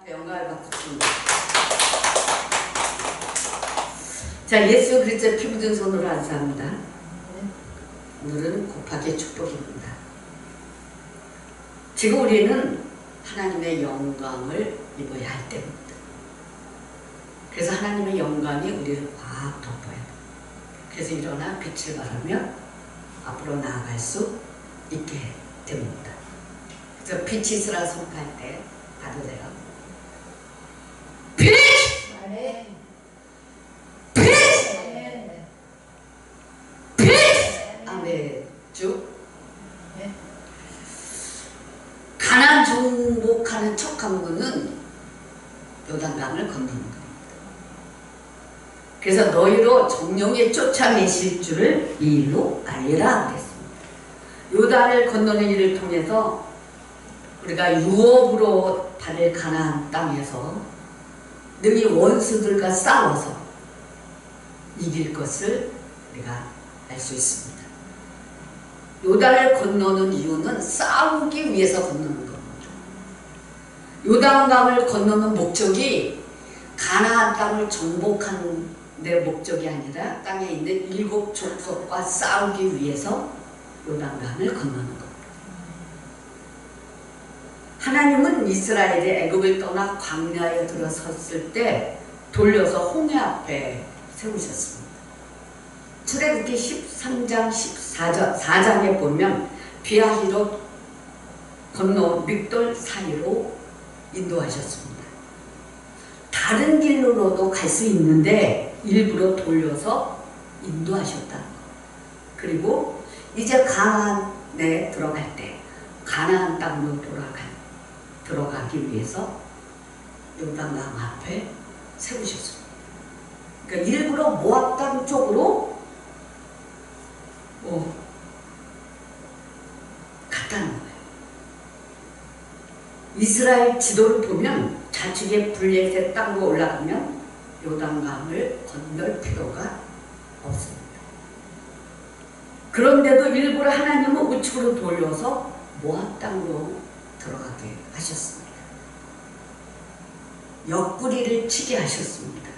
앞에 영광을 받고 있습니다. 자, 예수 그리스도의 피 묻은 손으로 안수합니다. 오늘은 곱하기 축복입니다. 지금 우리는 하나님의 영광을 입어야 할 때입니다. 그래서 하나님의 영광이 우리를 확 덮어요. 그래서 일어나 빛을 발하며 앞으로 나아갈 수 있게 됩니다. 그래서 빛이 있으라 선포할 때 봐도 돼요. 빛! 빛! 빛! 아멘. 쭉. 가나안 정복하는 첫 항구는 요단강을 건너는 겁니다. 그래서 너희로 정령에 쫓아내실 줄을 이 일로 알리라 그랬습니다. 요단을 건너는 일을 통해서 우리가 유업으로 받을 가나안 땅에서 능히 원수들과 싸워서 이길 것을 우리가 알 수 있습니다. 요단을 건너는 이유는 싸우기 위해서 건너는 겁니다. 요단강을 건너는 목적이 가나안 땅을 정복하는 내 목적이 아니라 땅에 있는 7 족속과 싸우기 위해서 요단강을 건너는 겁니다. 하나님은 이스라엘이 애굽을 떠나 광야에 들어섰을 때 돌려서 홍해 앞에 세우셨습니다. 출애굽기 13장 14장에 보면 비아히로 건너 믹돌 사이로 인도하셨습니다. 다른 길로도 갈 수 있는데 일부러 돌려서 인도하셨다는 것. 그리고 이제 가나안에 들어갈 때 가나안 땅으로 들어가기 위해서 요단강 앞에 세우셨습니다. 그러니까 일부러 모압 땅 쪽으로 갔다는 거예요. 이스라엘 지도를 보면 좌측에 블레셋 땅으로 올라가면 요단강을 건널 필요가 없습니다. 그런데도 일부러 하나님은 우측으로 돌려서 모압 땅으로 들어가게 하셨습니다. 옆구리를 치게 하셨습니다.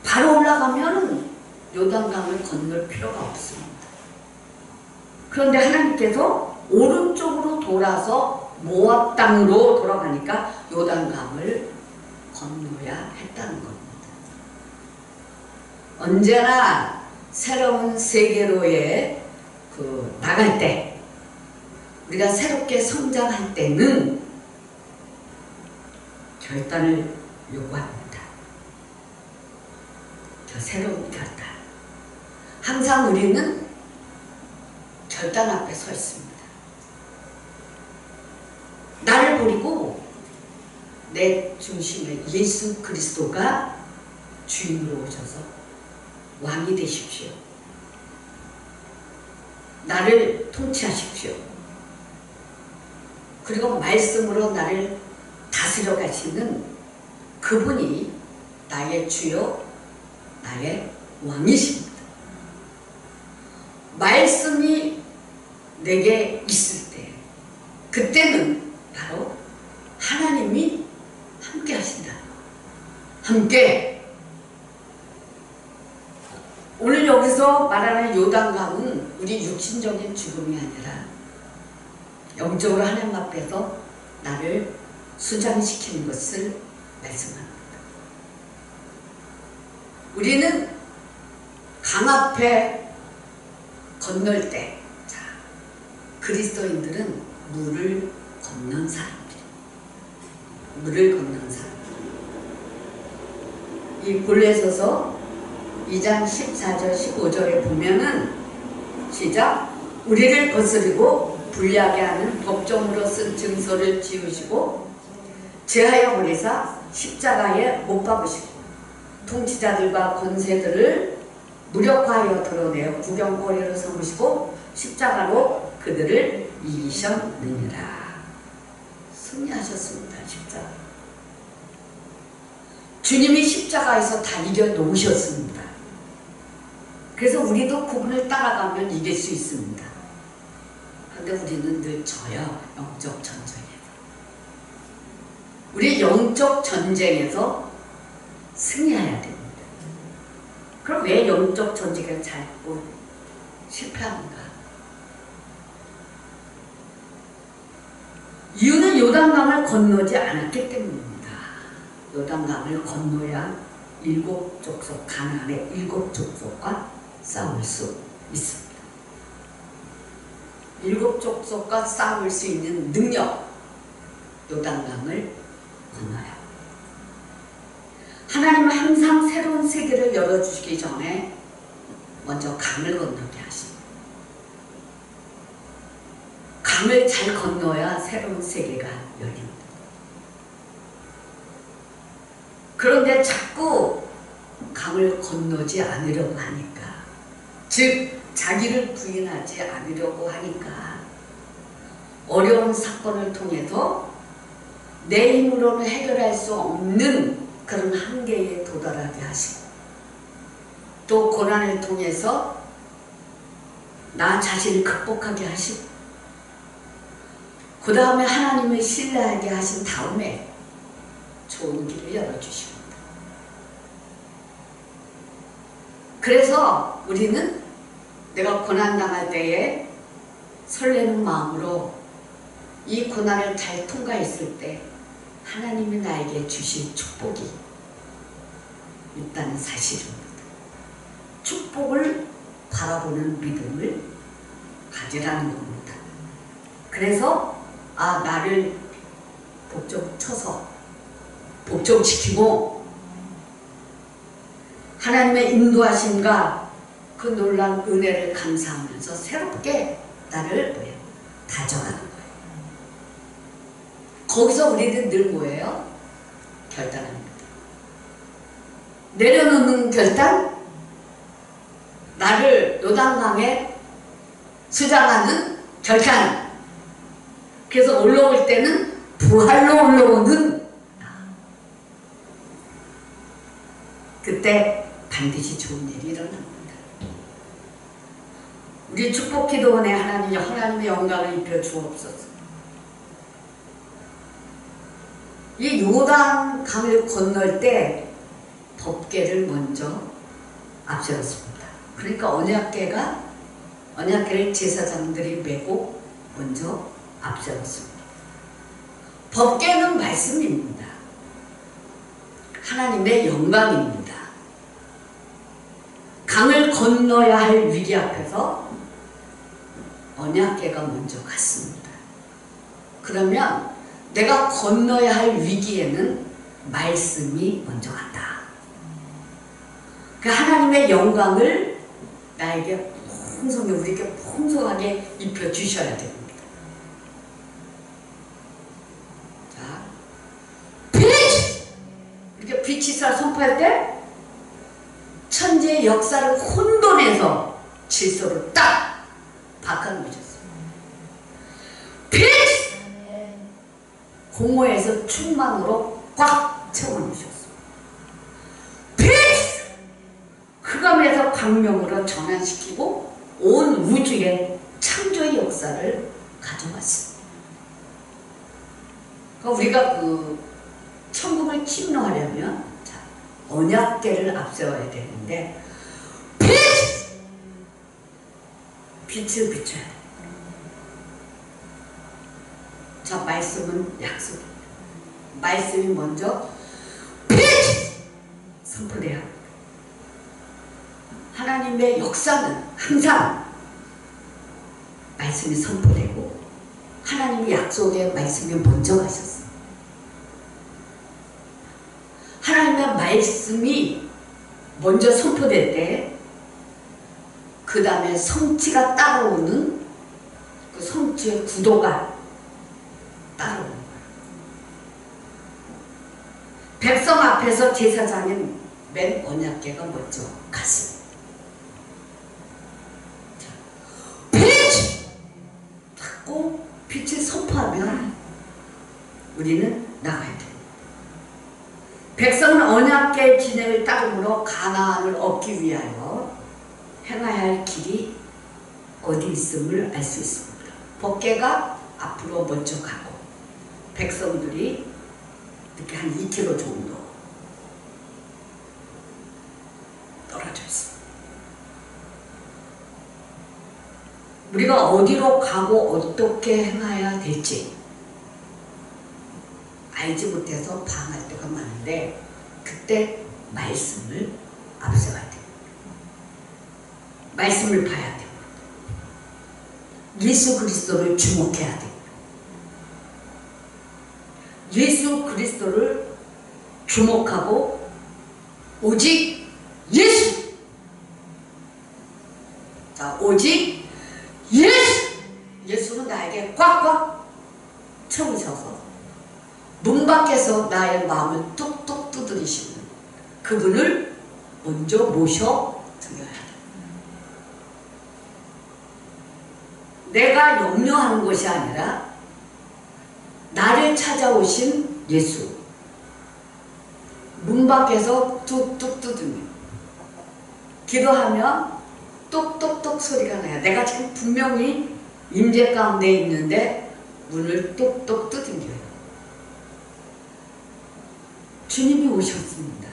바로 올라가면 요단강을 건널 필요가 없습니다. 그런데 하나님께서 오른쪽으로 돌아서 모압 땅으로 돌아가니까 요단강을 건너야 했다는 겁니다. 언제나 새로운 세계로의 나갈 때, 우리가 새롭게 성장할 때는 결단을 요구합니다. 저 새로운 결단. 항상 우리는 결단 앞에 서 있습니다. 나를 버리고 내 중심에 예수 그리스도가 주인으로 오셔서 왕이 되십시오. 나를 통치하십시오. 그리고 말씀으로 나를 다스려 가시는 그분이 나의 주요, 나의 왕이십니다. 말씀이 내게 있을 때, 그때는 바로 하나님이 함께 하신다. 함께. 오늘 여기서 말하는 요단강은 우리 육신적인 죽음이 아니라 영적으로 하나님 앞에서 나를 수장시키는 것을 말씀합니다. 우리는 강 앞에 건널 때, 자, 그리스도인들은 물을 건넌 사람들. 물을 건넌 사람들. 이 골로새서 2장 14절 15절에 보면은 시작. 우리를 거스리고 불리하게 하는 법정으로 쓴 증서를 지우시고 제하여 버리사 십자가에 못 박으시고 통치자들과 권세들을 무력화하여 드러내어 구경거리로 삼으시고 십자가로 그들을 이기셨느니라. 승리하셨습니다. 십자가. 주님이 십자가에서 다 이겨놓으셨습니다. 그래서 우리도 그분을 따라가면 이길 수 있습니다. 그런데 우리는 늘 져요. 영적 전쟁에서. 우리 영적 전쟁에서 승리해야 됩니다. 그럼 왜 영적 전쟁에서 자꾸 실패하는가? 이유는 요단강을 건너지 않았기 때문입니다. 요단강을 건너야 7족속, 가나안의 7족속과 싸울 수 있습니다. 7족속과 싸울 수 있는 능력, 요단강을 건너야. 하나님은 항상 새로운 세계를 열어주시기 전에 먼저 강을 건너게 하십니다. 강을 잘 건너야 새로운 세계가 열립니다. 그런데 자꾸 강을 건너지 않으려고 하니까, 즉 자기를 부인하지 않으려고 하니까 어려운 사건을 통해서 내 힘으로는 해결할 수 없는 그런 한계에 도달하게 하시고, 또 고난을 통해서 나 자신을 극복하게 하시고, 그 다음에 하나님을 신뢰하게 하신 다음에 좋은 길을 열어주십니다. 그래서 우리는 내가 고난당할 때에 설레는 마음으로 이 고난을 잘 통과했을 때 하나님이 나에게 주실 축복이 있다는 사실입니다. 축복을 바라보는 믿음을 가지라는 겁니다. 그래서 나를 복종쳐서 복종시키고 하나님의 인도하심과 그 놀라운 은혜를 감사하면서 새롭게 나를 다져가는 거예요. 거기서 우리는 늘 뭐예요? 결단합니다. 내려놓는 결단, 나를 요단강에 수장하는 결단. 그래서 올라올 때는 부활로 올라오는 나. 그때 반드시 좋은 일이 일어납니다. 우리 축복기도원에 하나님의 영광을 입혀 주옵소서. 이 요단강을 건널 때 법궤를 먼저 앞세웠습니다. 그러니까 언약궤를 제사장들이 메고 먼저 앞세웠습니다. 법궤는 말씀입니다. 하나님의 영광입니다. 강을 건너야 할 위기 앞에서 언약궤가 먼저 갔습니다. 그러면 내가 건너야 할 위기에는 말씀이 먼저 갔다. 그 하나님의 영광을 나에게 우리에게 풍성하게 입혀주셔야 됩니다. 자, 빛! 이렇게 빛이사 선포할 때 천지의 역사를 혼돈해서 질서로 딱 바꿔놓으셨어요. 빛! 공허에서 충만으로 꽉 채워놓으셨어요. 빛! 흑암에서 광명으로 전환시키고 온 우주에 창조의 역사를 가져왔습니다. 그러니까 우리가 천국을 침노하려면 언약궤를 앞세워야 되는데 빛을 비춰야 돼요. 자, 말씀은 약속입니다. 말씀이 먼저 빛! 선포돼야 합니다. 하나님의 역사는 항상 말씀이 선포되고 하나님의 약속의 말씀이 먼저 가셨어요. 하나님의 말씀이 먼저 선포될 때 그 다음에 성취가 따라오는 그 성취의 구도가 따라오는 거예요. 백성 앞에서 제사장인 맨 언약궤가 먼저 갔습니다. 빛! 받고 빛을 선포하면 우리는 나가야 돼요. 백성은 언약궤의 진행을 따르므로 가나안을 얻기 위하여 행해야 할 길이 어디 있음을 알 수 있습니다. 법궤가 앞으로 먼저 가고 백성들이 이렇게 한 2km 정도 떨어져 있습니다. 우리가 어디로 가고 어떻게 행해야 될지 알지 못해서 방할 때가 많은데, 그때 말씀을 앞세워야 돼요. 말씀을 봐야 돼요. 예수 그리스도를 주목해야 돼요. 예수 그리스도를 주목하고 오직 예수, 자, 오직 예수, 예수는 나에게 꽉꽉 채우셔서 문 밖에서 나의 마음을 뚝뚝 두드리시는 그분을 먼저 모셔 드려야 돼. 내가 염려하는 것이 아니라 나를 찾아오신 예수, 문 밖에서 뚝뚝 두드리며 기도하면 똑똑똑 소리가 나요. 내가 지금 분명히 임재 가운데 있는데 문을 똑똑 두드려요. 주님이 오셨습니다.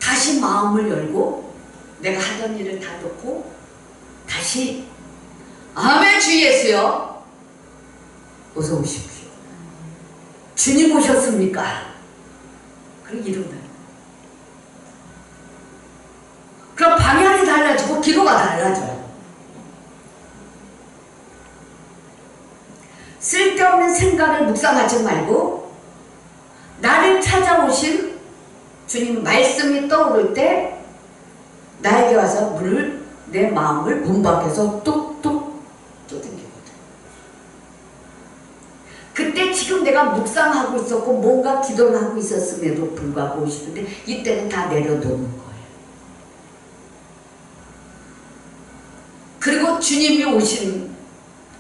다시 마음을 열고 내가 하던 일을 다 놓고 다시 아멘 주 예수여 어서 오십시오. 주님 오셨습니까? 그럼 일어나요. 그럼 방향이 달라지고 기도가 달라져요. 쓸데없는 생각을 묵상하지 말고 나를 찾아오신 주님 말씀이 떠오를 때 나에게 와서 문을, 내 마음을 문 밖에서 뚝뚝 두드리거든. 그때 지금 내가 묵상하고 있었고 뭔가 기도를 하고 있었음에도 불구하고 오시는데 이때는 다 내려놓는 거예요. 그리고 주님이 오신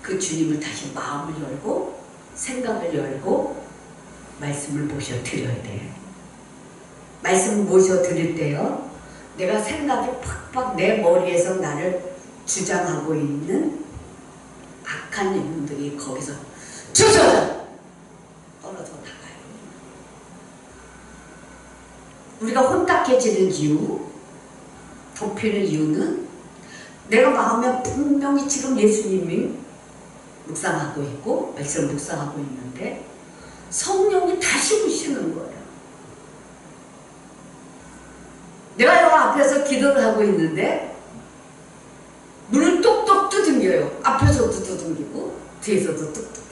그 주님을 다시 마음을 열고 생각을 열고 말씀을 모셔 드려야 돼요. 말씀을 모셔 드릴 때요, 내가 생각이 팍팍 내 머리에서 나를 주장하고 있는 악한 영들이 거기서 주저져 떨어져 나가요. 우리가 혼탁해지는 이유, 덮이는 이유는 내가 마음에 분명히 지금 예수님이 묵상하고 있고 말씀을 묵상하고 있는데 성령이 다시 오시는 거예요. 내가 여 앞에서 기도를 하고 있는데 문을 똑똑 두들겨요. 앞에서도 두들기고 뒤에서도 뚝뚝.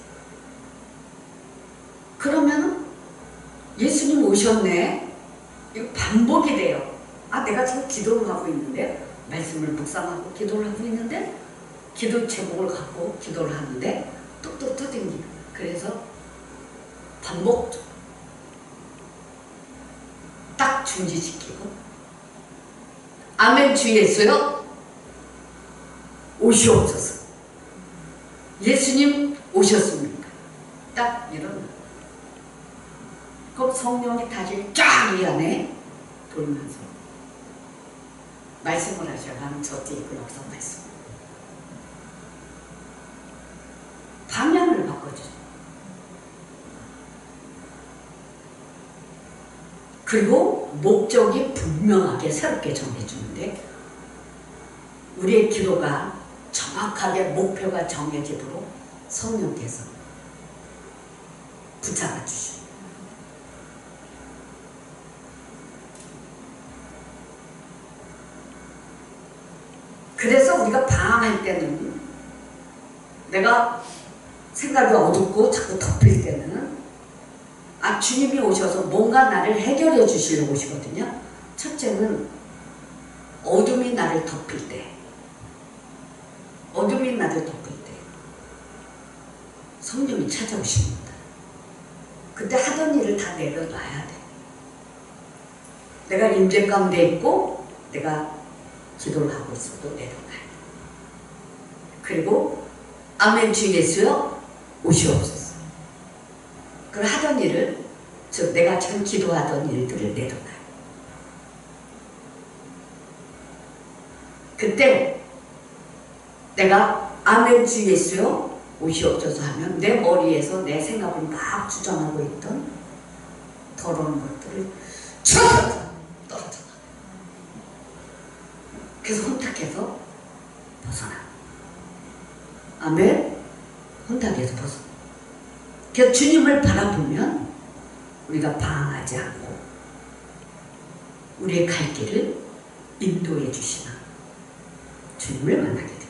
그러면 예수님 오셨네. 이거 반복이 돼요. 아, 내가 지금 기도를 하고 있는데 말씀을 묵상하고 기도를 하고 있는데 기도 제목을 갖고 기도를 하는데 뚝뚝 두들기고. 그래서 반복 딱 중지시키고 아멘 주 예수여 오시옵소서. 예수님 오셨습니까? 딱 이런. 그럼 성령이 다시 쫙 이 안에 돌면서 말씀을 하셔요. 나는 저 뒤에 그 역사 말씀. 방향을 바꿔주죠. 그리고 목적이 분명하게 새롭게 정해주는데 우리의 기도가 정확하게 목표가 정해지도록 성령께서 붙잡아 주시고, 그래서 우리가 방황할 때는 내가 생각이 어둡고 자꾸 덮일 때는 아, 주님이 오셔서 뭔가 나를 해결해 주시려고 오시거든요. 첫째는 어둠이 나를 덮일 때, 어둠이 나를 덮을 때 성령이 찾아오십니다. 그때 하던 일을 다 내려놔야 돼. 내가 임재 가운데 있고 내가 기도를 하고 있어도 내려놔야 돼. 그리고 아멘 주 예수여 오시옵소서. 그 하던 일을, 즉 내가 지금 기도하던 일들을 내려놔요. 그때 내가 아멘 주 예수여 옷이 없어서 하면 내 머리에서 내 생각을 막 주장하고 있던 더러운 것들을 쳐서 떨어져. 그래서 혼탁해서 벗어나. 아멘. 혼탁해서 벗어나. 그래서 주님을 바라보면 우리가 방황하지 않고 우리의 갈 길을 인도해 주시나 주님을 만나게 됩니다.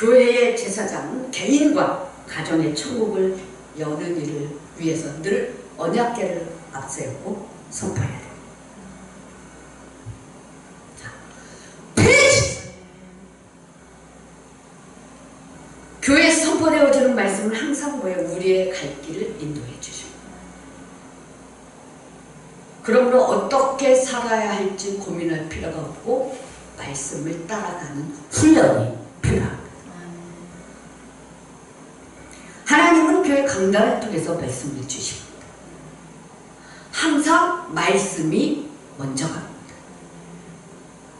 교회의 제사장은 개인과 가정의 천국을 여는 일을 위해서 늘 언약궤를 앞세우고 선포해야 돼요. 자, 페이지! 교회에서 선포되어지는 말씀은 항상 뭐예요? 우리의 갈 길을 인도해 주십니다. 그러므로 어떻게 살아야 할지 고민할 필요가 없고 말씀을 따라가는 훈련이 필요합니다. 하나님은 교회 강단을 통해서 말씀을 주십니다. 항상 말씀이 먼저 갑니다.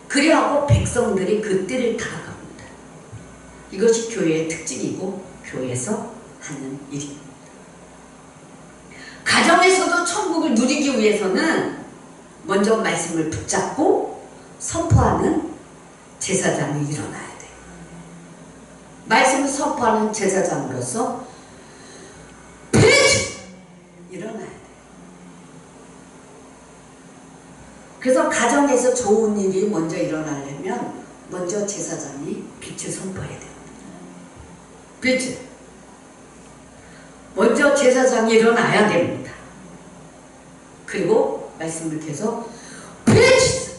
그리하고 백성들이 그 띠를 따라갑니다. 이것이 교회의 특징이고 교회에서 하는 일입니다. 가정에서도 천국을 누리기 위해서는 먼저 말씀을 붙잡고 선포하는 제사장이 일어나야 돼요. 말씀을 선포하는 제사장으로서 일어나야 돼요. 그래서 가정에서 좋은 일이 먼저 일어나려면 먼저 제사장이 빛을 선포해야 됩니다. 빛을. 먼저 제사장이 일어나야 됩니다. 그리고 말씀을 계속 빛!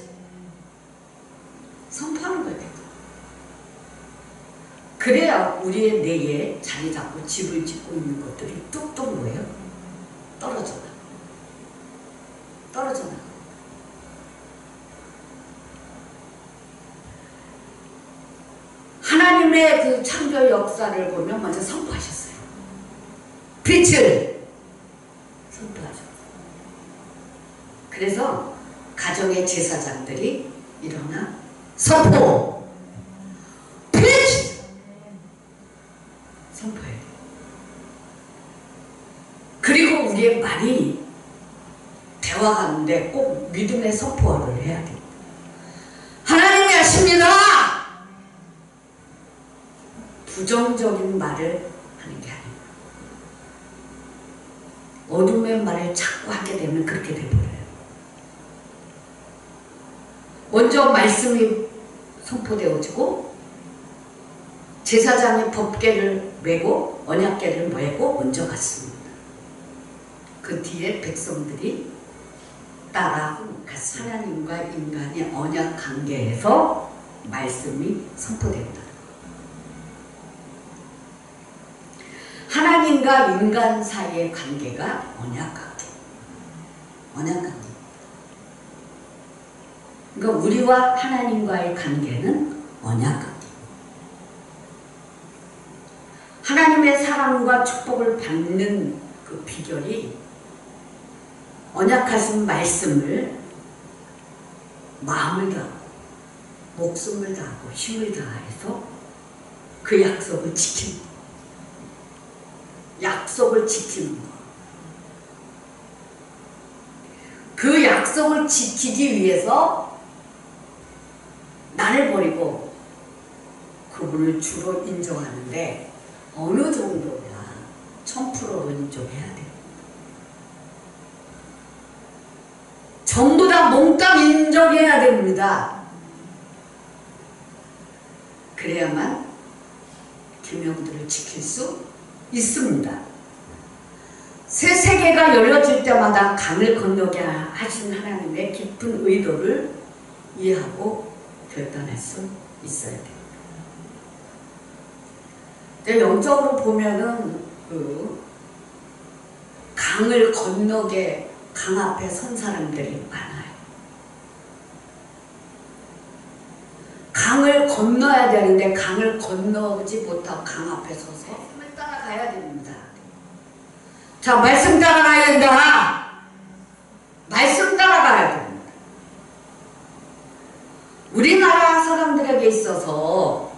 선포하는 거예요. 그래야 우리의 뇌에 자리 잡고 집을 짓고 있는 것들이 뚝뚝 뭐예요? 떨어져 나가. 떨어져 나가. 하나님의 그 창조 역사를 보면 먼저 선포하셨어요. 빛을 선포하셨어요. 그래서 가정의 제사장들이 일어나 선포! 빛! 선포해야 돼요. 그리고 우리의 말이 대화 가운데 꼭 믿음의 선포를 해야 됩니다. 하나님이 하십니다! 부정적인 말을 하는 게 아닙니다. 어둠의 말을 자꾸 하게 되면 그렇게 돼버려요. 먼저 말씀이 선포되어지고 제사장이 법궤를 메고 언약궤를 메고 먼저 갔습니다. 그 뒤에 백성들이 따라 갔습니다. 하나님과 인간의 언약 관계에서 말씀이 선포됩니다. 하나님과 인간 사이의 관계가 언약 관계. 언약 관계. 그러니까 우리와 하나님과의 관계는 언약 관계. 하나님의 사랑과 축복을 받는 그 비결이 언약하신 말씀을 마음을 다하고 목숨을 다하고 힘을 다해서 그 약속을 지키는 것. 약속을 지키는 것. 그 약속을 지키기 위해서 나를 버리고 그분을 주로 인정하는데 어느 정도냐 1000%로 인정해야 돼요. 전부 다 몽땅 인정해야 됩니다. 그래야만 계명들을 지킬 수 있습니다. 새 세계가 열려질 때마다 강을 건너게 하신 하나님의 깊은 의도를 이해하고 결단할 수 있어야 됩니다. 영적으로 보면은 그 강을 건너게 강 앞에 선 사람들이 많아요. 강을 건너야 되는데 강을 건너지 못하고 강 앞에 서서 말씀을 따라가야 됩니다. 자, 말씀 따라가야 된다. 말씀 따라가야 됩니다. 우리나라 사람들에게 있어서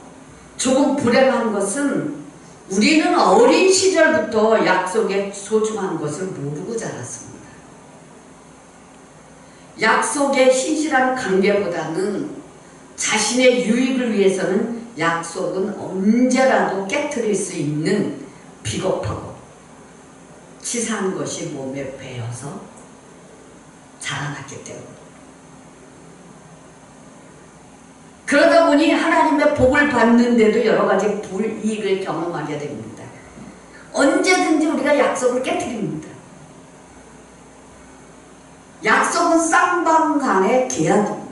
조금 불행한 것은 우리는 어린 시절부터 약속의 소중한 것을 모르고 자랐습니다. 약속의 신실한 관계보다는 자신의 유익을 위해서는 약속은 언제라도 깨트릴 수 있는 비겁하고 치사한 것이 몸에 배어서 자라났기 때문입니다. 그러다 보니 하나님의 복을 받는데도 여러 가지 불이익을 경험하게 됩니다. 언제든지 우리가 약속을 깨트립니다. 약속은 쌍방 간의 계약입니다.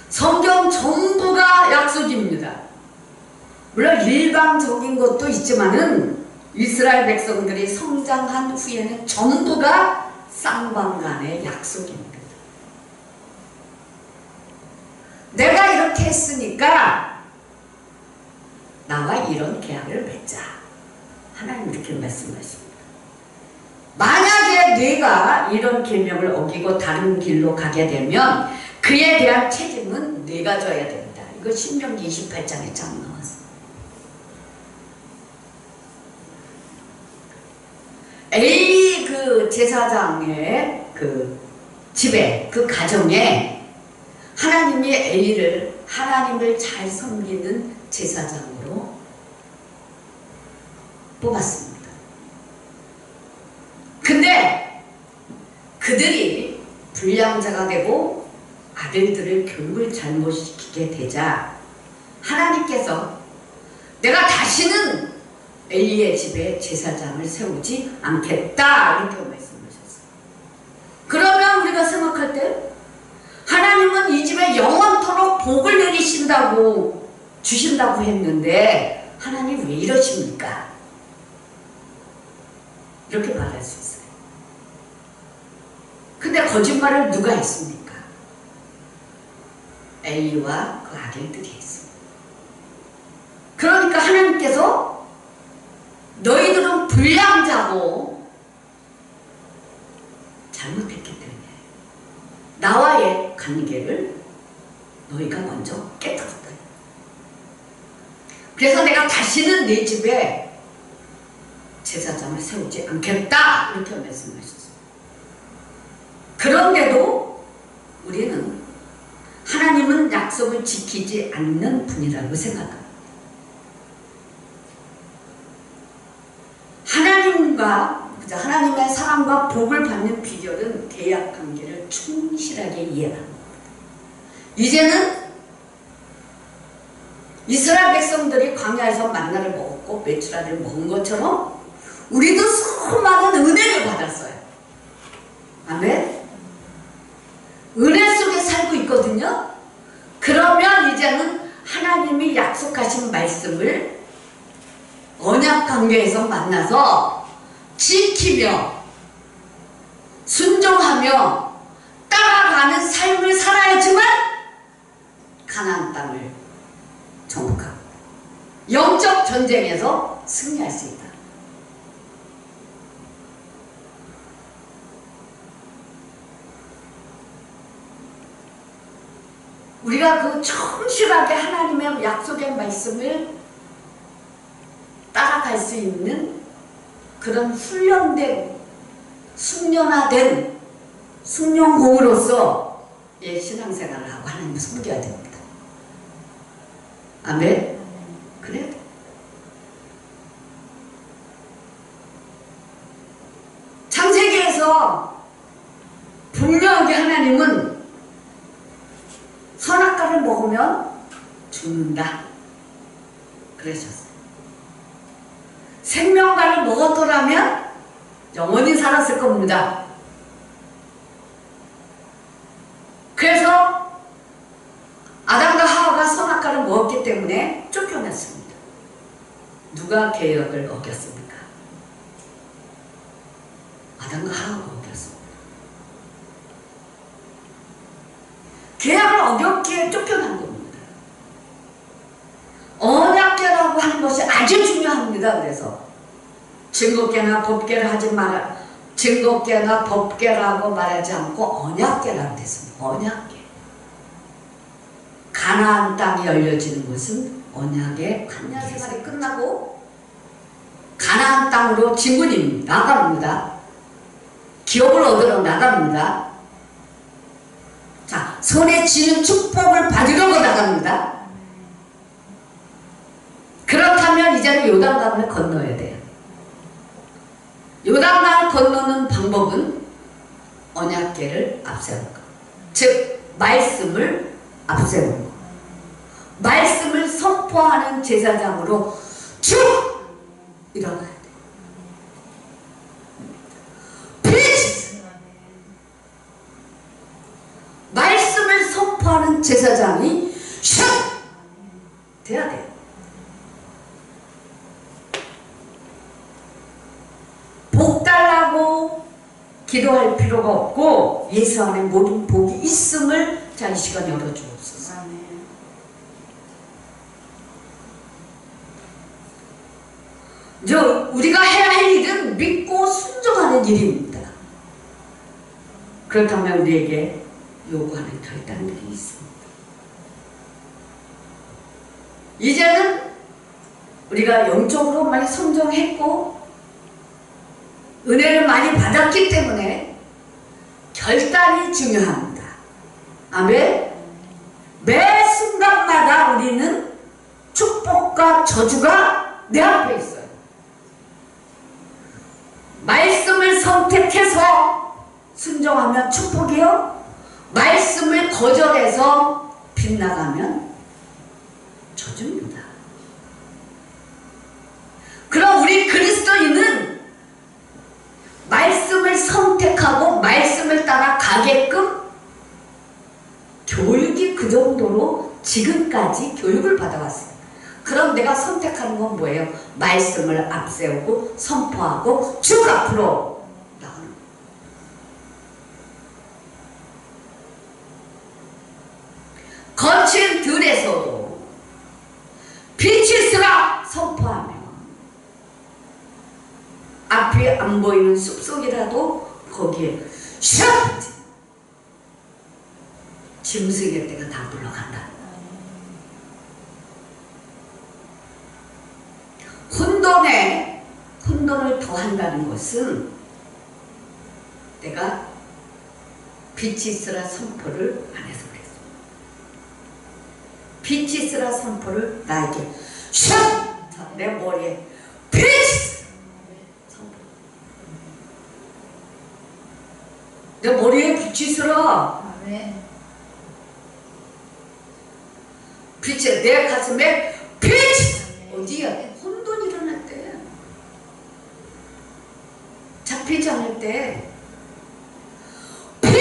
성경 전부가 약속입니다. 물론 일방적인 것도 있지만은 이스라엘 백성들이 성장한 후에는 전부가 쌍방 간의 약속입니다. 내가 이렇게 했으니까 나와 이런 계약을 맺자. 하나님 이렇게 말씀하십니다. 만약에 네가 이런 계명을 어기고 다른 길로 가게 되면 그에 대한 책임은 네가 져야 된다. 이거 신명기 28장에 쫙 나왔어. 엘리 그 제사장의 그 집에 그 가정에 하나님이 엘리를 하나님을 잘 섬기는 제사장으로 뽑았습니다. 근데 그들이 불량자가 되고 아들들을 교육을 잘못시키게 되자 하나님께서 내가 다시는 엘리의 집에 제사장을 세우지 않겠다 이렇게 말씀하셨어요. 그러면 우리가 생각할 때 하나님은 이 집에 영원토록 복을 내리신다고 주신다고 했는데 하나님 왜 이러십니까? 이렇게 말할 수 있어요. 근데 거짓말을 누가 했습니까? 엘리와 그 아들들이 했습니다. 그러니까 하나님께서 너희들은 불량자고 잘못했기 때문에 나와의 관계를 너희가 먼저 깨뜨렸다. 그래서 내가 다시는 내 집에 제사장을 세우지 않겠다 이렇게 말씀하셨어요. 그런데도 우리는 하나님은 약속을 지키지 않는 분이라고 생각합니다. 하나님의 사랑과 복을 받는 비결은 계약 관계를 충실하게 이해합니다. 이제는 이스라엘 백성들이 광야에서 만나를 먹었고 메추라를 먹은 것처럼 우리도 수많은 은혜를 받았어요. 아멘? 은혜 속에 살고 있거든요. 그러면 이제는 하나님이 약속하신 말씀을 언약 관계에서 만나서 지키며 순종하며 따라가는 삶을 살아야지만 가나안 땅을 정복하고 영적 전쟁에서 승리할 수 있다. 우리가 그 충실하게 하나님의 약속의 말씀을 따라갈 수 있는 그런 훈련된 숙련화된 숙련공으로서 신앙생활을 하고 하나님을 섬겨야 됩니다. 아멘? 그래요? 창세기에서 분명하게 하나님은 선악과를 먹으면 죽는다 그러셨어요. 생명과를 먹었더라면 영원히 살았을 겁니다. 그래서 아담과 하와가 선악과를 먹었기 때문에 쫓겨났습니다. 누가 계약을 어겼습니까? 아담과 하와가 어겼습니다. 계약을 어겼기에 쫓겨난 겁니다. 언약궤라고 하는 것이 아주 중요합니다. 그래서 증거궤나 법궤를 하지 말아, 증거궤나 법궤라고 말하지 않고 언약궤라고 했습니다. 언약궤. 가나안 땅이 열려지는 것은 언약의 광야 생활이 끝나고 가나안 땅으로 지문이 나갑니다. 기업을 얻으러 나갑니다. 자, 손에 쥐는 축복을 받으려고 나갑니다. 그렇다면 이제는 요단강을 건너야 돼요. 요단강을 건너는 방법은 언약궤를 앞세우는 것. 즉 말씀을 앞세우는 것. 말씀을 선포하는 제사장으로 쭉 일어나야 돼. preach! 말씀을 선포하는 제사장이 슉! 돼야 돼. 복 달라고 기도할 필요가 없고 예수 안에 모든 복이 있음을 자, 이 시간 열어주옵소서. 우리가 해야 할 일은 믿고 순종하는 일입니다. 그렇다면 우리에게 요구하는 결단들이 있습니다. 이제는 우리가 영적으로 많이 성장했고 은혜를 많이 받았기 때문에 결단이 중요합니다. 아멘. 매 순간마다 우리는 축복과 저주가 내 앞에 있어요. 말씀을 선택해서 순종하면 축복이요. 말씀을 거절해서 빗나가면 저주입니다. 그럼 우리 그리스도인은 말씀을 선택하고 말씀을 따라 가게끔 교육이 그 정도로 지금까지 교육을 받아왔어요. 그럼 내가 선택하는 건 뭐예요? 말씀을 앞세우고 선포하고 쭉 앞으로 나가는 거예요. 거친 들에서도 빛이 있으라 선포하며 앞이 안 보이는 숲속이라도 거기에 슉! 짐승의 때가 다 물러간다. 혼돈을 더한다는 것은 내가 빛이 있으라 선포를 안 해서 그랬어. 빛이 있으라 선포를 나에게 슉! 내 머리에 빛! 선포. 내 머리에 빛이 있으라. 빛이 내 가슴에 빛! 어디야? 혼돈이 일어날 때, 잡히지 않을 때 빛!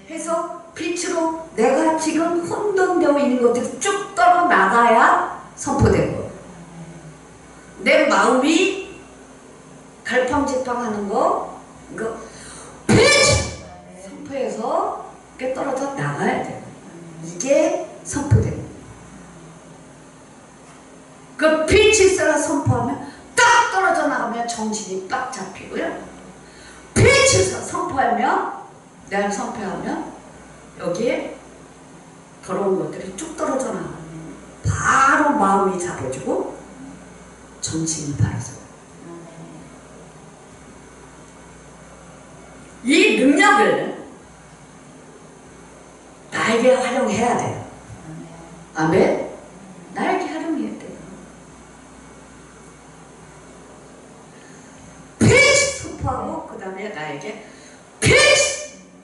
해서 빛으로 내가 지금 혼돈되어 있는 것들이 쭉 떨어나가야 선포되고, 내 마음이 갈팡질팡하는 거 이거 빛! 선포해서 이렇게 떨어져 나가야 돼요. 이게 선포되고, 그 빛이 있어라 선포하면 딱 떨어져 나가면 정신이 딱 잡히고요. 빛이 있어 선포하면, 내가 선포하면 여기에 더러운 것들이 쭉 떨어져 나가면 바로 마음이 잡아주고 정신이 바라서. 이 능력을 나에게 활용해야 돼요. 아멘. 나에게 활용해야 돼요. 선포하고 그 다음에 나에게 빛!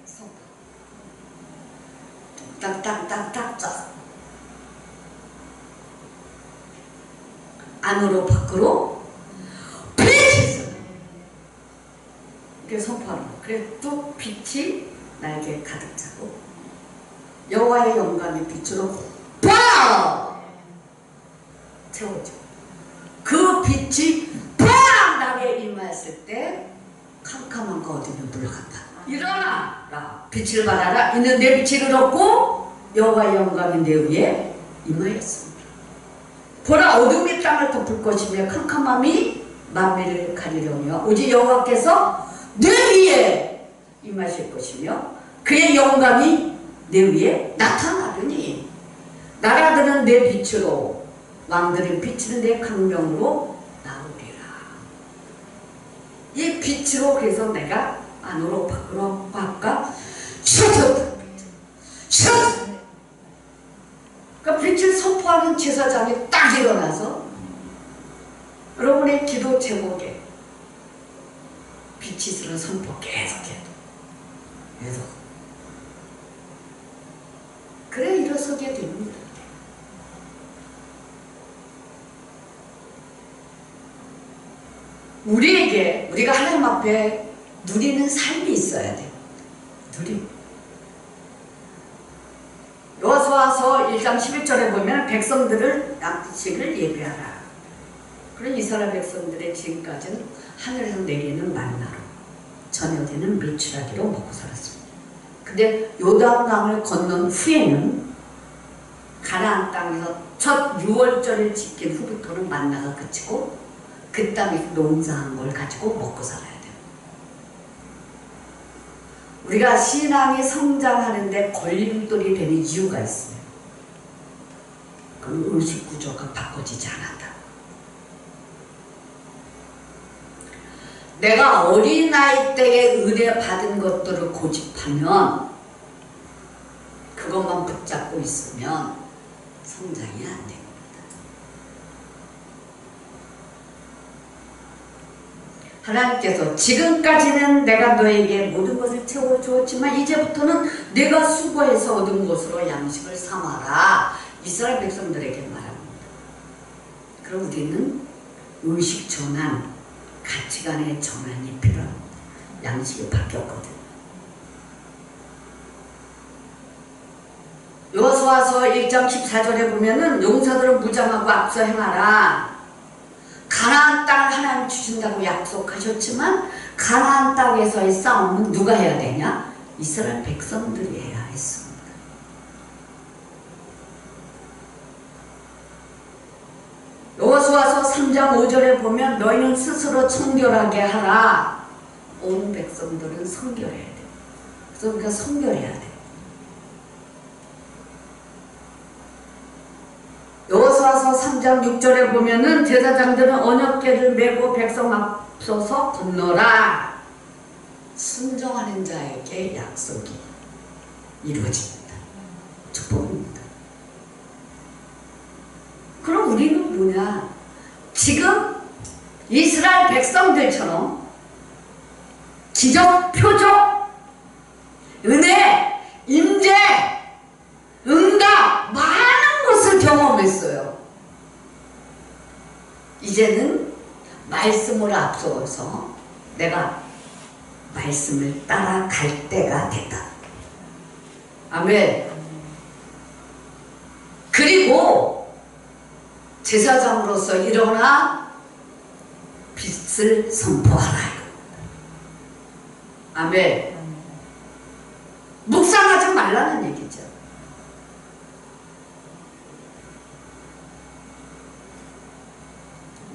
선포. 딱딱딱딱 짜. 안으로 밖으로 빛! 이렇게 선포하는 거예요. 그래서 또 빛이 나에게 가득 차고 여호와의 영광의 빛으로 팡! 채워져. 그 빛이 팡! 나에게 임하였을 때 캄캄한 거 어디로 물러간다. 일어나라. 빛을 발하라. 이는 내 빛을 얻고 여호와의 영광이 내 위에 임하였습니다. 보라 어둠이 땅을 덮을 것이며 캄캄함이 만민을 가리려며 오직 여호와께서 내 위에 임하실 것이며 그의 영광이 내 위에 나타나려니. 나라들은 내 빛으로, 왕들은 비치는 내 강명으로 나오리라. 이 빛으로 그래서 내가 안으로 밖으로 바깥 슛! 그러니까 빛을 선포하는 제사장이 딱 일어나서 여러분의 기도 제목에 빛이 있으는 선포 계속해도 계속 그래 일어서게 됩니다. 우리가 하나님 앞에 누리는 삶이 있어야 돼요. 여호수아서 1장 11절에 보면 백성들을 양식을 예배하라. 그런 이스라엘 백성들의 지금까지는 하늘에서 내리는 만나로 저녁에는 메추라기로 먹고 살았습니다. 근데 요단강을 건넌 후에는 가나안 땅에서 첫 6월절을 지킨 후부터는 만나가 그치고 그 땅에서 농사한 걸 가지고 먹고 살아야 돼요. 우리가 신앙이 성장하는데 걸림돌이 되는 이유가 있어요. 그럼 의식 구조가 바꿔지지 않았다. 내가 어린아이 때에 은혜 받은 것들을 고집하면 그것만 붙잡고 있으면 성장이 안 됩니다. 하나님께서 지금까지는 내가 너에게 모든 것을 채워주었지만 이제부터는 내가 수고해서 얻은 것으로 양식을 삼아라. 이스라엘 백성들에게 말합니다. 그럼 우리는 의식 전환, 가치관의 전환이 필요합니다. 양식이 바뀌었거든. 여호수아서 1장 14절에 보면은 용사들은 무장하고 앞서 행하라. 가나안 땅을 하나님 주신다고 약속하셨지만 가나안 땅에서의 싸움은 누가 해야 되냐? 이스라엘 백성들이 해야 했습니다. 여호수아서 3장 5절에 보면 너희는 스스로 청결하게 하라. 온 백성들은 성결해야 돼. 그래서 우리가 성결해야 돼. 여호수아서 3장 6절에 보면은 제사장들은 언약궤를 메고 백성 앞서서 건너라. 순종하는 자에게 약속이 이루어집니다. 축복입니다. 그럼 우리는 뭐냐? 지금 이스라엘 백성들처럼 기적, 표적, 은혜, 임재, 응답 많은 것을 경험했어요. 이제는 말씀을 앞서서 내가 말씀을 따라갈 때가 됐다. 아멘. 그리고 제사장으로서 일어나 빛을 선포하라. 아멘. 묵상하지 말라는 얘기죠.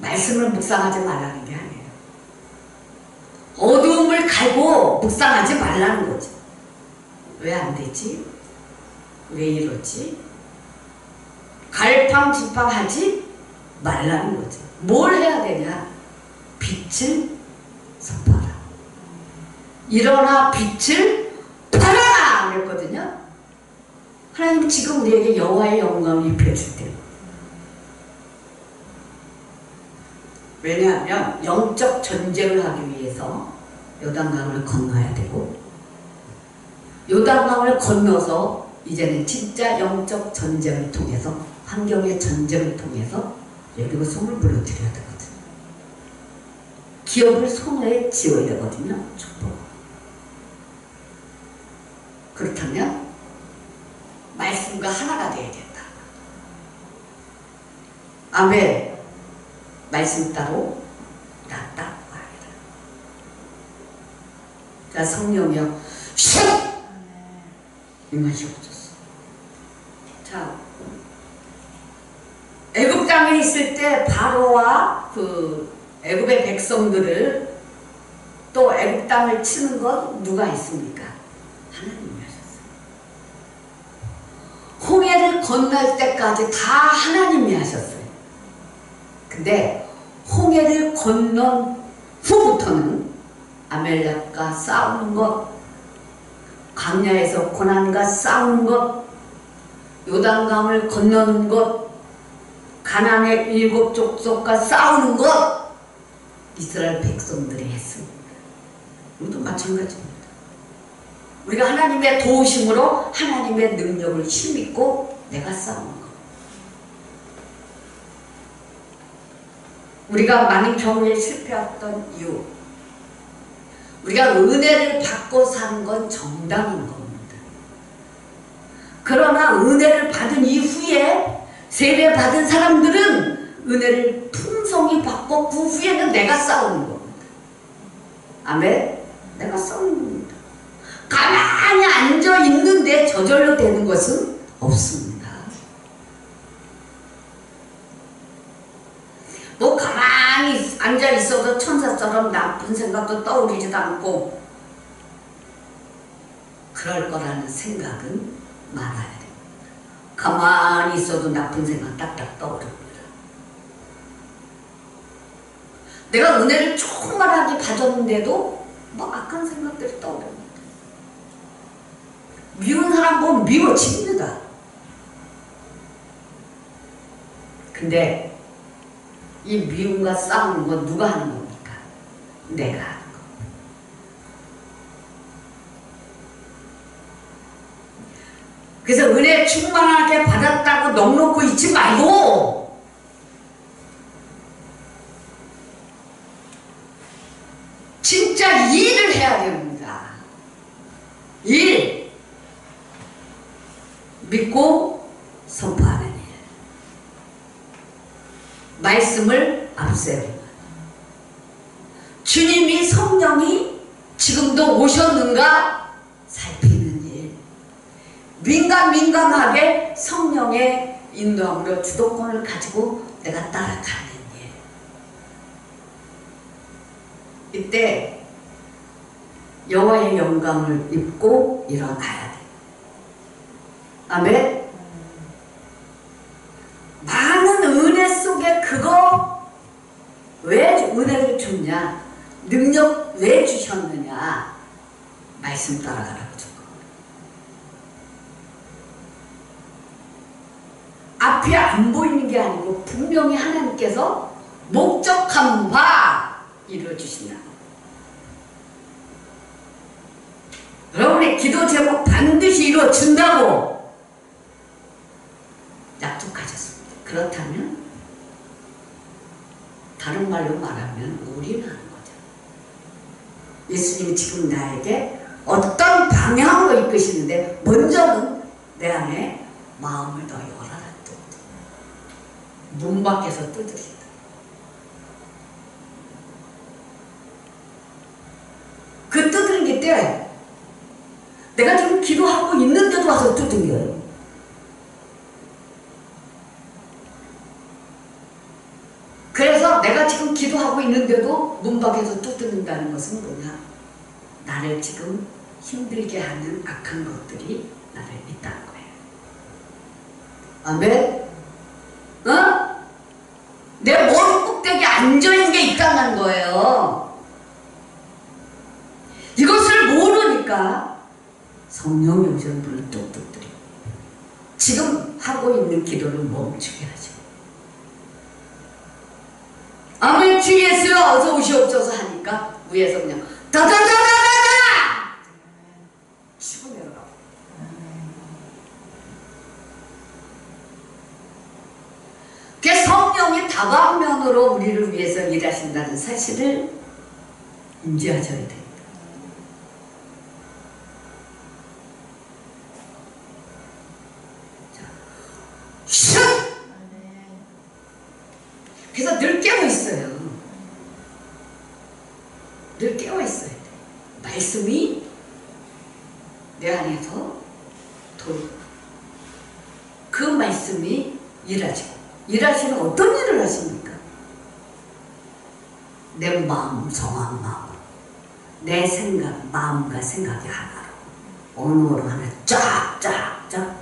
말씀을 묵상하지 말라는 게 아니에요. 어두움을 갈고 묵상하지 말라는 거죠. 왜 안 되지? 왜 이러지? 갈팡질팡하지 말라는 거죠. 뭘 해야 되냐? 빛을 선포하라. 일어나 빛을 발하라 그랬거든요. 하나님은 지금 우리에게 여호와의 영광을 입혀줄 때요. 왜냐하면 영적 전쟁을 하기 위해서 요단강을 건너야 되고 요단강을 건너서 이제는 진짜 영적 전쟁을 통해서 환경의 전쟁을 통해서 여리고 성을 무너뜨려야 되거든요. 기업을 손에 지어야 되거든요. 축복. 그렇다면 말씀과 하나가 되어야 된다. 아멘. 말씀 따로 나 따로 아니다. 자, 성령이여 슉! 임하시옵소서. 자, 애굽 땅에 있을 때 바로와 그 애굽의 백성들을 또 애굽 땅을 치는 건 누가 했습니까? 하나님이 하셨어요. 홍해를 건널 때까지 다 하나님이 하셨어요. 근데 홍해를 건넌 후부터는 아멜렉과 싸우는 것, 광야에서 고난과 싸우는 것, 요단강을 건너는 것, 가나안의 7 족속과 싸우는 것, 이스라엘 백성들이 했습니다. 우리도 마찬가지입니다. 우리가 하나님의 도우심으로 하나님의 능력을 힘입고 내가 싸우는 것. 우리가 많은 경우에 실패했던 이유, 우리가 은혜를 받고 사는 건 정당한 겁니다. 그러나 은혜를 받은 이후에 세례 받은 사람들은 은혜를 풍성히 받고 그 후에는 내가 싸우는 겁니다. 아멘? 내가 싸우는 겁니다. 가만히 앉아 있는데 저절로 되는 것은 없습니다. 뭐 가만히 앉아 있어도 천사처럼 나쁜 생각도 떠오르지도 않고 그럴 거라는 생각은 말아야 됩니다. 가만히 있어도 나쁜 생각 딱딱 떠오릅니다. 내가 은혜를 충만하게 받았는데도 뭐 악한 생각들이 떠오릅니다. 미운 사람 보면 미워집니다. 근데 이 미움과 싸우는 건 누가 하는 겁니까? 내가 하는 겁니다. 그래서 은혜 충만하게 받았다고 넉넉고 있지 말고 진짜 일을 해야 됩니다. 일. 믿고 선포하는 일. 말씀을 앞세우는. 주님이 성령이 지금도 오셨는가 살피는 일. 민감하게 성령의 인도함으로 주도권을 가지고 내가 따라가는 일. 이때 여호와의 영광을 입고 일어나야 돼. 아멘. 많은 은혜 속에 그거 왜 은혜를 줬냐? 능력 왜 주셨느냐? 말씀 따라가라고 준 겁니다. 앞이 안 보이는 게 아니고 분명히 하나님께서 목적한 바 이루어주신다. 여러분의 기도 제목 반드시 이루어준다고 약속하셨습니다. 그렇다면 다른 말로 말하면 우리는 하는 거죠. 예수님이 지금 나에게 어떤 방향으로 이끄시는데 먼저는 내 안에 마음을 더 열어라. 문 밖에서 두드린다. 그 두드리기 때 내가 지금 기도하고 있는데도 와서 두드려요. 그래서 내가 지금 기도하고 있는데도 문 밖에서 두드린다는 것은 뭐냐? 나를 지금 힘들게 하는 악한 것들이 나를 있다는 거예요. 아멘? 어? 내 머리 꼭대기에 앉아있는 게 있다는 거예요. 이것을 모르니까 성령이 오셔서 문을 뚝뚝 들이고 지금 하고 있는 기도를 멈추게 하죠. 아멘. 주 예수여 어서 오시옵소서 하니까 위에서 그냥 다다다다다다 치고 내려가고. 그 성령이 다방면으로 우리를 위해서 일하신다는 사실을 인지하셔야 됩니다. 그래서 늘 깨어있어요. 늘 깨어있어야 돼. 말씀이 내 안에서 그 말씀이 일하시는 어떤 일을 하십니까? 내 마음 성한 마음으로 내 생각 마음과 생각이 하나로 언어로 하나 쫙쫙쫙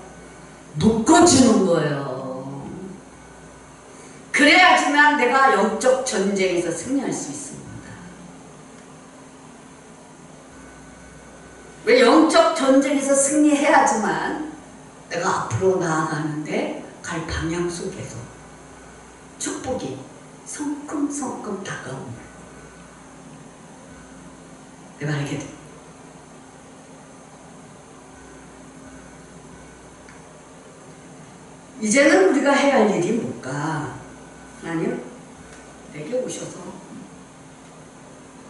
묶어주는 거예요. 그래야지만 내가 영적 전쟁에서 승리할 수 있습니다. 왜 영적 전쟁에서 승리해야지만 내가 앞으로 나아가는데 갈 방향 속에서 축복이 성큼성큼 다가옵니다. 내가 알게 돼. 이제는 우리가 해야 할 일이 뭘까? 하나님 내게 오셔서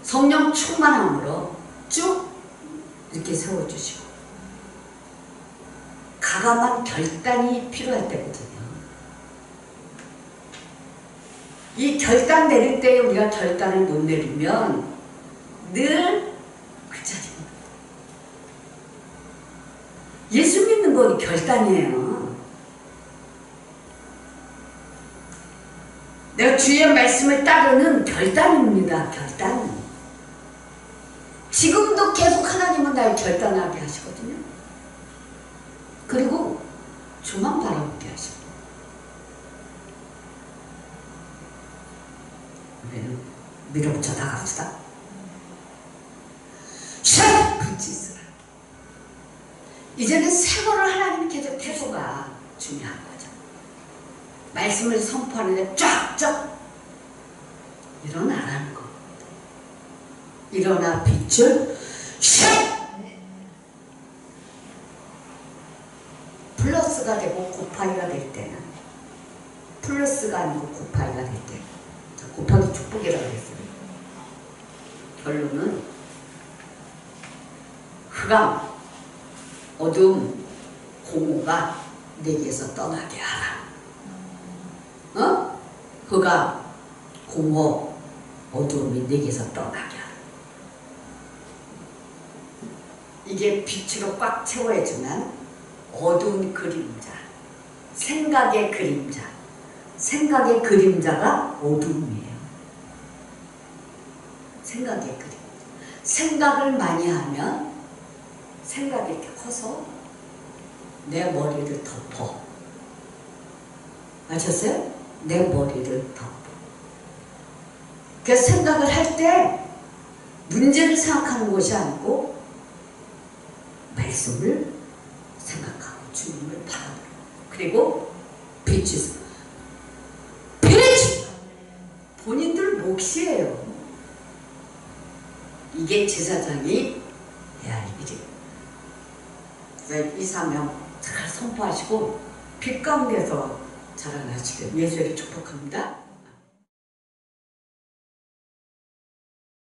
성령 충만함으로 쭉 이렇게 세워주시고 가감한 결단이 필요할 때거든요. 이 결단 내릴 때 우리가 결단을 못 내리면 늘 그 자리입니다. 예수 믿는 건 결단이에요. 내가 주의 말씀을 따르는 결단입니다. 결단. 지금도 계속 하나님은 날 결단하게 하시거든요. 그리고 주만 바라보게 하시고. 우리는 밀어붙여 나갑시다. 샥! 붙이시라. 이제는 세월을 하나님 태도가 중요한 거죠. 말씀을 선포하는데 쫙쫙 일어나라는 거. 일어나 빛을 샥! 플러스가 되고 곱하기가 될 때는 플러스가 아니고 곱하기가 될 때 곱하기 축복이라고 했어요. 결론은 흑암, 어둠, 공허가 내게서 떠나게 하라. 어? 흑암, 공허, 어둠이 내게서 떠나게 하라. 이게 빛으로 꽉 채워주면 어두운 그림자, 생각의 그림자, 생각의 그림자가 어둠이에요. 생각의 그림자. 생각을 많이 하면 생각이 이렇게 커서 내 머리를 덮어. 아셨어요? 내 머리를 덮어. 그래서 생각을 할 때 문제를 생각하는 것이 아니고 말씀을 생각하고 주님을 바라보고 그리고 빛이 본인들 몫이에요. 이게 제사장이 해야 할 일이에요. 그래서 이 사명 잘 선포하시고 빛 가운데서 자라나시길 예수를 축복합니다.